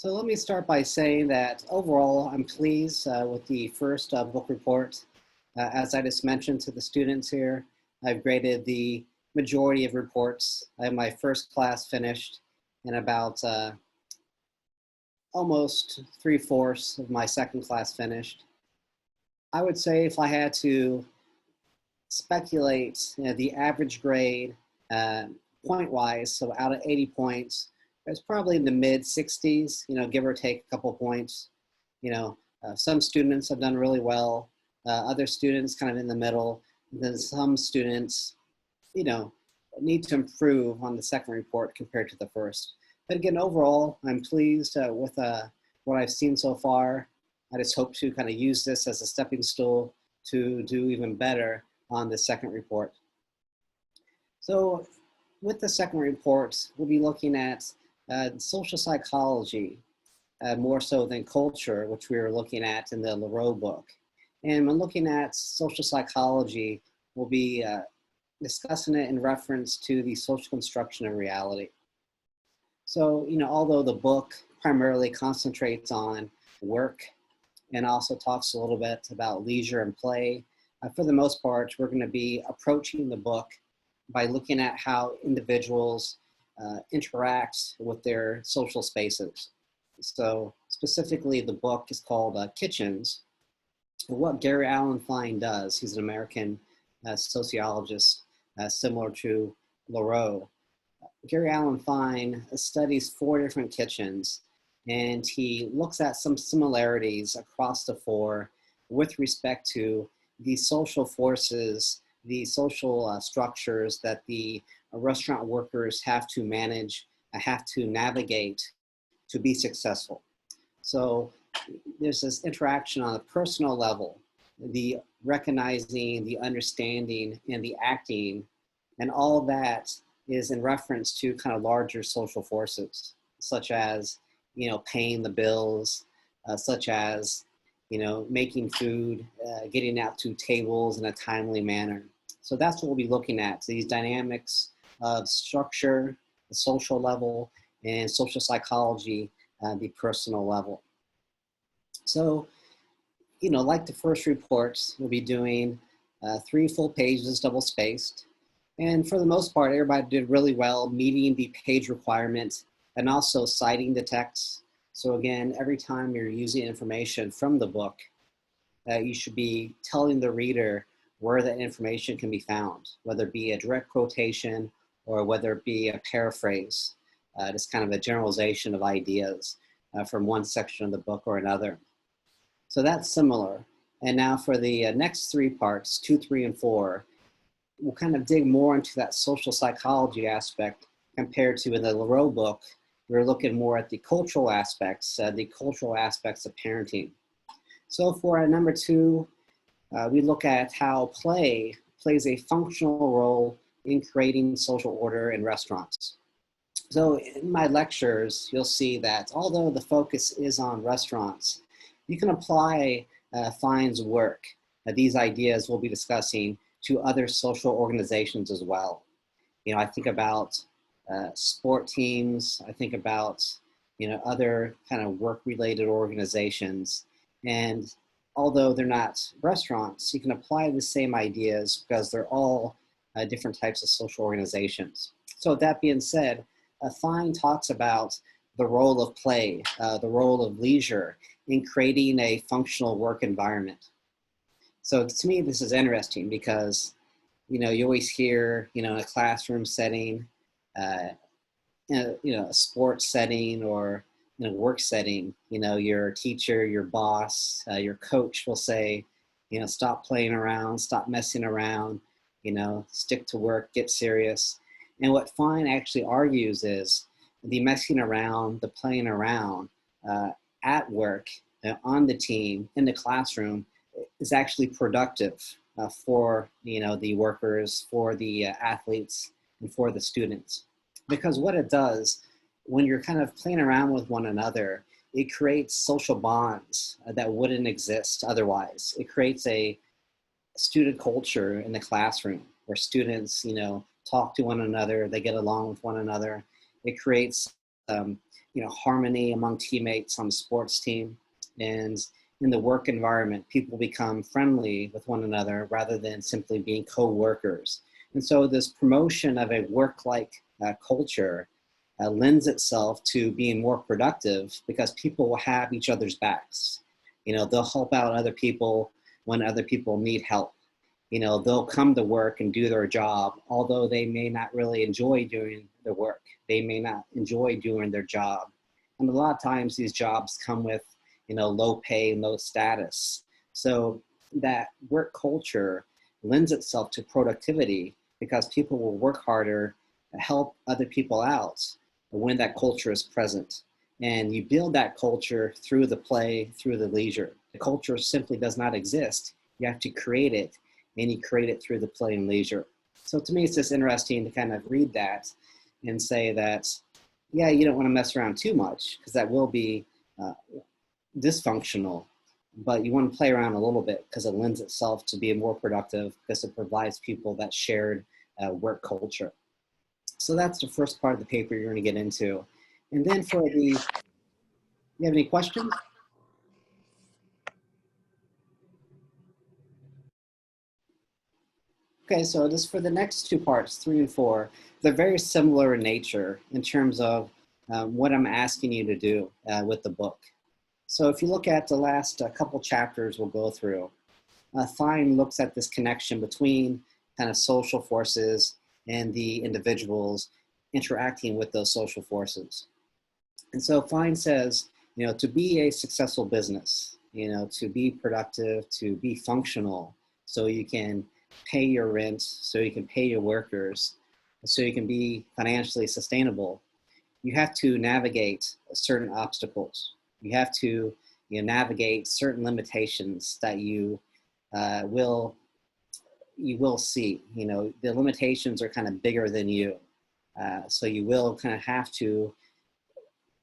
So let me start by saying that overall, I'm pleased with the first book report. As I just mentioned to the students here, I've graded the majority of reports. I have my first class finished and about almost 3/4 of my second class finished. I would say if I had to speculate, the average grade point-wise, so out of 80 points, it's probably in the mid 60s, give or take a couple points. Some students have done really well, other students kind of in the middle, and then some students, need to improve on the second report compared to the first. But again, overall, I'm pleased with what I've seen so far. I just hope to kind of use this as a stepping stool to do even better on the second report. So with the second report, we'll be looking at social psychology, more so than culture, which we were looking at in the Leroux book. And when looking at social psychology, we'll be discussing it in reference to the social construction of reality. So, although the book primarily concentrates on work and also talks a little bit about leisure and play, for the most part, we're going to be approaching the book by looking at how individuals interact with their social spaces. So specifically, the book is called Kitchens. What Gary Allen Fine does, he's an American sociologist similar to Leroux. Gary Allen Fine studies 4 different kitchens, and he looks at some similarities across the 4 with respect to the social forces, the social structures that the restaurant workers have to manage, have to navigate to be successful. So there's this interaction on a personal level, the recognizing, the understanding, and the acting, and all of that is in reference to kind of larger social forces, such as, paying the bills, such as, making food, getting out to tables in a timely manner. So that's what we'll be looking at, these dynamics of structure, the social level, and social psychology, the personal level. So, like the first reports, we'll be doing 3 full pages, double spaced. And for the most part, everybody did really well meeting the page requirement and also citing the text. So again, every time you're using information from the book, you should be telling the reader where that information can be found, whether it be a direct quotation or whether it be a paraphrase, just kind of a generalization of ideas from one section of the book or another. So that's similar. And now for the next 3 parts, 2, 3, and 4, we'll kind of dig more into that social psychology aspect compared to in the Leroux book, we're looking more at the cultural aspects of parenting. So for number 2, we look at how play plays a functional role in creating social order in restaurants. So in my lectures, you'll see that although the focus is on restaurants, you can apply Fine's work. These ideas we'll be discussing to other social organizations as well. I think about sport teams, I think about, other kind of work-related organizations. And although they're not restaurants, you can apply the same ideas because they're all different types of social organizations. So with that being said, Fine talks about the role of play, the role of leisure in creating a functional work environment. So to me, this is interesting because, you always hear, in a classroom setting, a sports setting or in a work setting, your teacher, your boss, your coach will say, stop playing around, stop messing around, stick to work, get serious. And what Fine actually argues is the messing around, the playing around at work, on the team, in the classroom, is actually productive for the workers, for the athletes, and for the students. Because what it does, when you're kind of playing around with one another, it creates social bonds that wouldn't exist otherwise. It creates a student culture in the classroom where students, talk to one another, they get along with one another. It creates harmony among teammates on the sports team. And in the work environment, people become friendly with one another rather than simply being co-workers. And so this promotion of a work-like culture lends itself to being more productive because people will have each other's backs. They'll help out other people when other people need help. They'll come to work and do their job, although they may not really enjoy doing their work. They may not enjoy doing their job. And a lot of times these jobs come with, low pay and low status. So that work culture lends itself to productivity because people will work harder to help other people out when that culture is present. And you build that culture through the play, through the leisure. The culture simply does not exist. You have to create it, and you create it through the play and leisure. So to me, it's just interesting to kind of read that and say that, yeah, you don't want to mess around too much because that will be dysfunctional, but you want to play around a little bit because it lends itself to being more productive because it provides people that shared work culture. So that's the first part of the paper you're going to get into. And then you have any questions? Okay, so just for the next two parts, 3 and 4, they're very similar in nature in terms of what I'm asking you to do with the book. So if you look at the last couple chapters we'll go through, Fine looks at this connection between kind of social forces and the individuals interacting with those social forces. And so Fine says, to be a successful business, to be productive, to be functional, so you can pay your rent, so you can pay your workers, so you can be financially sustainable, you have to navigate certain obstacles. You have to navigate certain limitations that you will see. The limitations are kind of bigger than you. So you will kind of have to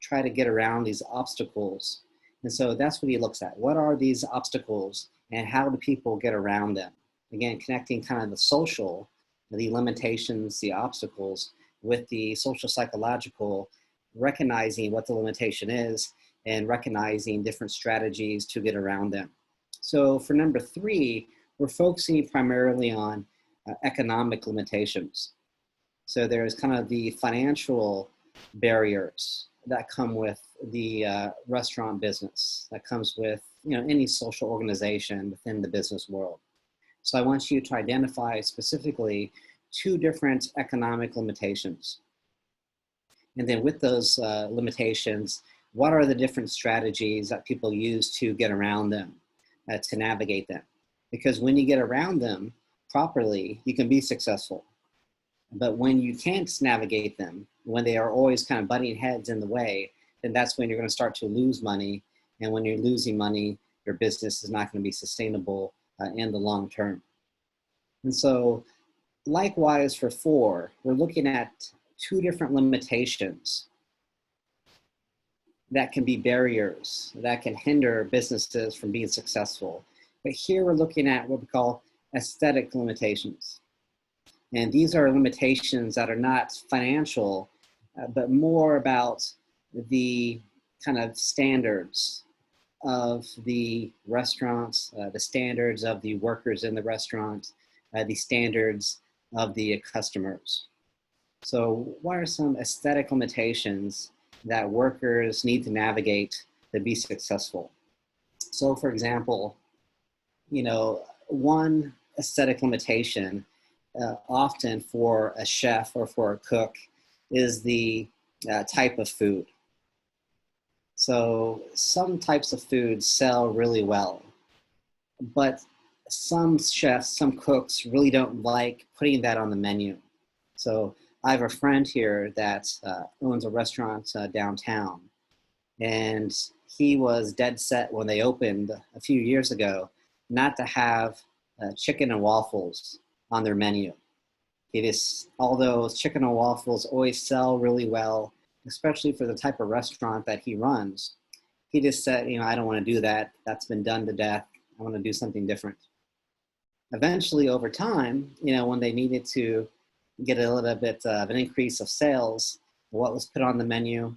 try to get around these obstacles. And so that's what he looks at. What are these obstacles and how do people get around them? Again, connecting kind of the social, the limitations, the obstacles with the social psychological, recognizing what the limitation is and recognizing different strategies to get around them. So for number 3, we're focusing primarily on economic limitations. So there's kind of the financial barriers that come with the restaurant business, that comes with any social organization within the business world. So I want you to identify specifically 2 different economic limitations. And then with those limitations, what are the different strategies that people use to get around them, to navigate them? Because when you get around them properly, you can be successful. But when you can't navigate them, when they are always kind of butting heads in the way, then that's when you're going to start to lose money. And when you're losing money, your business is not going to be sustainable in the long term. And so likewise for 4, we're looking at 2 different limitations that can be barriers that can hinder businesses from being successful. But here we're looking at what we call aesthetic limitations. And these are limitations that are not financial, but more about the kind of standards of the restaurants, the standards of the workers in the restaurant, the standards of the customers. So what are some aesthetic limitations that workers need to navigate to be successful? So for example, one aesthetic limitation often for a chef or for a cook is the type of food. So some types of food sell really well, but some chefs, some cooks really don't like putting that on the menu. So I have a friend here that owns a restaurant downtown, and he was dead set when they opened a few years ago not to have chicken and waffles on their menu. It is, although chicken and waffles always sell really well, especially for the type of restaurant that he runs, he just said, I don't want to do that. That's been done to death. I want to do something different. Eventually, over time, when they needed to get a little bit of an increase of sales, what was put on the menu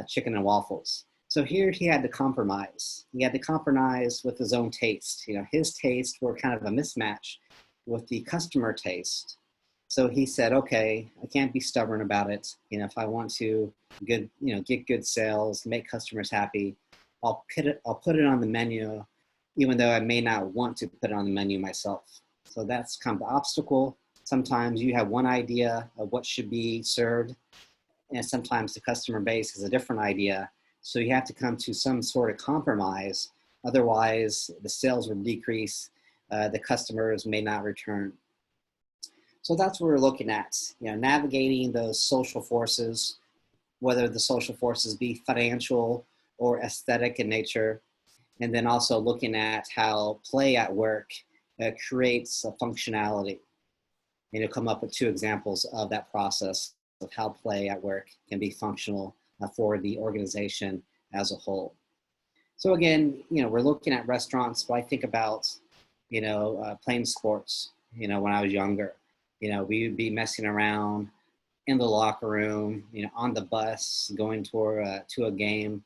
chicken and waffles. So here he had to compromise. He had to compromise with his own taste. You know, his tastes were kind of a mismatch with the customer taste. So he said, okay, I can't be stubborn about it. You know, if I want to get good sales, make customers happy, I'll put it on the menu, even though I may not want to put it on the menu myself. So that's kind of the obstacle. Sometimes you have one idea of what should be served, and sometimes the customer base has a different idea. So you have to come to some sort of compromise. Otherwise, the sales will decrease, the customers may not return. So that's what we're looking at, you know, navigating those social forces, whether the social forces be financial or aesthetic in nature, and then also looking at how play at work creates a functionality. And you'll come up with 2 examples of that process of how play at work can be functional for the organization as a whole. So again, you know, we're looking at restaurants, but I think about, you know, playing sports. You know, when I was younger, you know, we would be messing around in the locker room, you know, on the bus, going to a game,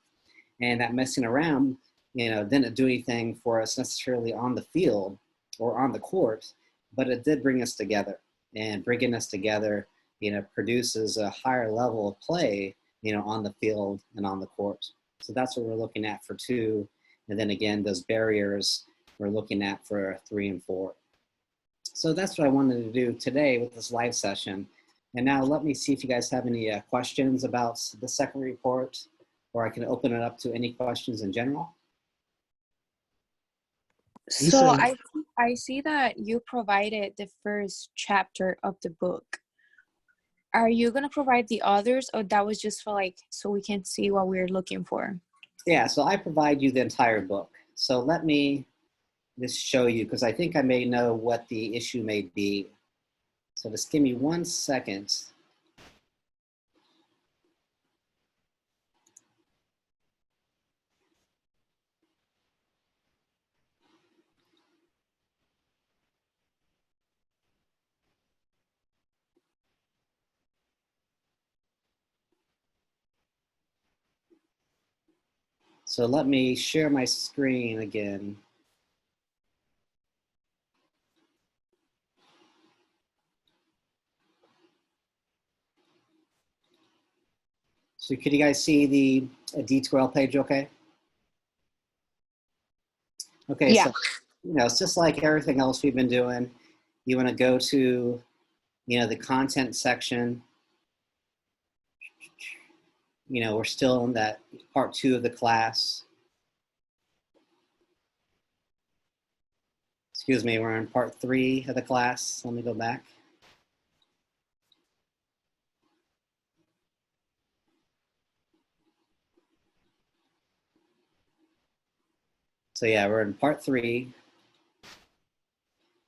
and that messing around, you know, didn't do anything for us necessarily on the field or on the court, but it did bring us together, and bringing us together, you know, produces a higher level of play, you know, on the field and on the court. So that's what we're looking at for 2. And then again, those barriers we're looking at for 3 and 4. So that's what I wanted to do today with this live session. And now let me see if you guys have any questions about the second report, or I can open it up to any questions in general. So I see that you provided the first chapter of the book. Are you going to provide the others, or that was just for like, so we can see what we're looking for? Yeah, so I provide you the entire book. So let me just show you, because I think I may know what the issue may be. So just give me 1 second. So let me share my screen again. So could you guys see the D2L page okay? Okay, Yeah. so, you know, it's just like everything else we've been doing. You want to go to, you know, the content section. You know, we're still in that part 2 of the class. Excuse me, we're in part 3 of the class. Let me go back. So yeah, we're in part 3.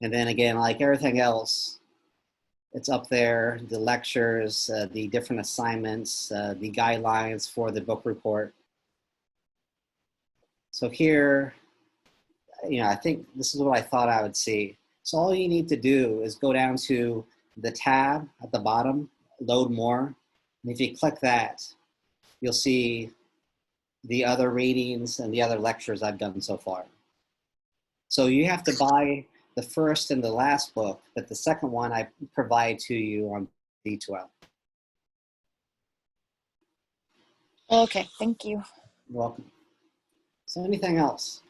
And then again, like everything else, it's up there, the lectures, the different assignments, the guidelines for the book report. So here, you know, I think this is what I thought I would see. So all you need to do is go down to the tab at the bottom, load more. And if you click that, you'll see the other readings and the other lectures I've done so far. So you have to buy the first and the last book, but the second one I provide to you on D2L. Okay, thank you. You're welcome. So anything else?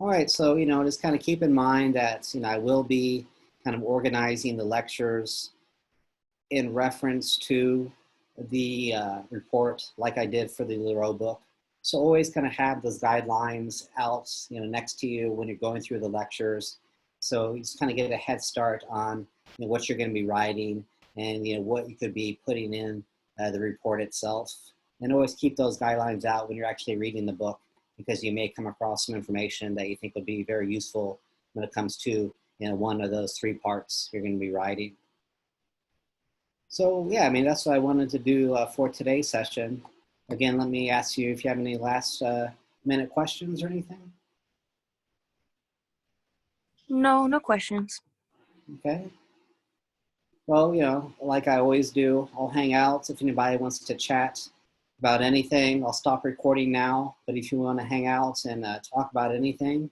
All right, so, you know, just kind of keep in mind that, you know, I will be kind of organizing the lectures in reference to the report like I did for the Leroux book. So always kind of have those guidelines out, you know, next to you when you're going through the lectures. So you just kind of get a head start on, you know, what you're going to be writing and, you know, what you could be putting in the report itself. And always keep those guidelines out when you're actually reading the book, because you may come across some information that you think would be very useful when it comes to, you know, one of those 3 parts you're going to be writing. So yeah, I mean, that's what I wanted to do for today's session. Again, let me ask you if you have any last minute questions or anything. No, no questions. Okay. Well, like I always do, I'll hang out if anybody wants to chat about anything. I'll stop recording now, but if you want to hang out and talk about anything,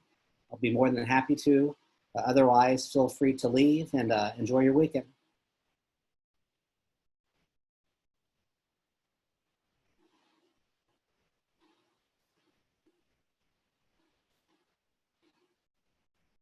I'll be more than happy to. Otherwise, feel free to leave and enjoy your weekend.